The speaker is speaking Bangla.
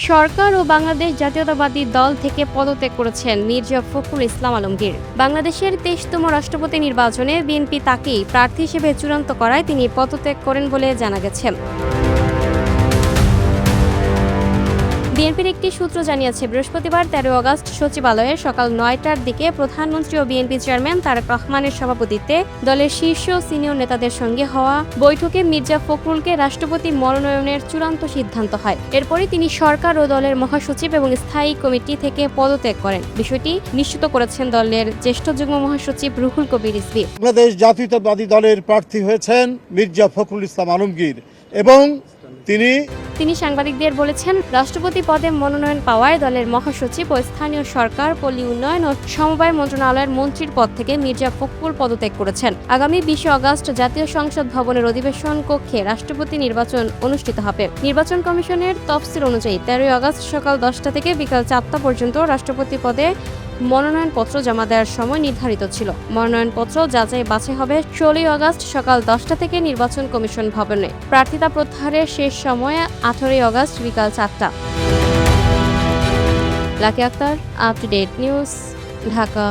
সরকার ও বাংলাদেশ জাতীয়তাবাদী দল থেকে পদত্যাগ করেছেন মির্জা ফখরুল ইসলাম আলমগীর। বাংলাদেশের ২৩তম রাষ্ট্রপতি নির্বাচনে বিএনপি তাকেই প্রার্থী হিসেবে চূড়ান্ত করায় তিনি পদত্যাগ করেন বলে জানা গেছে। বিএনপির একটি সূত্র জানিয়েছে, বৃহস্পতিবার ১৩ আগস্ট সচিবালয়ে সকাল ৯টার দিকে প্রধানমন্ত্রী ও বিএনপি চেয়ারম্যান তারেক রহমানের সভাপতিত্বে দলের শীর্ষ সিনিয়র নেতাদের সঙ্গে হওয়া বৈঠকে মির্জা ফখরুলকে রাষ্ট্রপতি মনোনয়নের চূড়ান্ত সিদ্ধান্ত হয়। এরপরই তিনি সরকার ও দলের মহাসচিব এবং স্থায়ী কমিটি থেকে পদত্যাগ করেন। বিষয়টি নিশ্চিত করেছেন দলের জ্যেষ্ঠ যুগ্ম মহাসচিব রুহুল কবির রিজভী। বাংলাদেশ জাতীয়তাবাদী দলের প্রার্থী হয়েছেন মির্জা ফখরুল ইসলাম আলমগীর এবং তিনি সাংবাদিকদের বলেছেন, রাষ্ট্রপতি পদে মনোনয়ন পাওয়ায় দলের মহাসচিব ও স্থানীয় সরকার, পল্লী উন্নয়ন ও সমবায় মন্ত্রণালয়ের মন্ত্রীর পদ থেকে মির্জা ফখরুল পদত্যাগ করেছেন। আগামী ২০ আগস্ট জাতীয় সংসদ ভবনের অধিবেশন কক্ষে রাষ্ট্রপতি নির্বাচন অনুষ্ঠিত হবে। নির্বাচন কমিশনের তফসিল অনুযায়ী ১৩ আগস্ট সকাল ১০টা থেকে বিকাল ৪টা পর্যন্ত রাষ্ট্রপতি পদে মনোনয়নপত্র জমা দেওয়ার সময় নির্ধারিত ছিল। মনোনয়নপত্র যাচাই বাছাই হবে ১৬ আগস্ট সকাল ১০টা থেকে নির্বাচন কমিশন ভবনে। প্রার্থিতা প্রত্যাহারের শেষ সময় ১৮ আগস্ট বিকাল ৪টা। Lucky Akter, up to date news, Dhaka.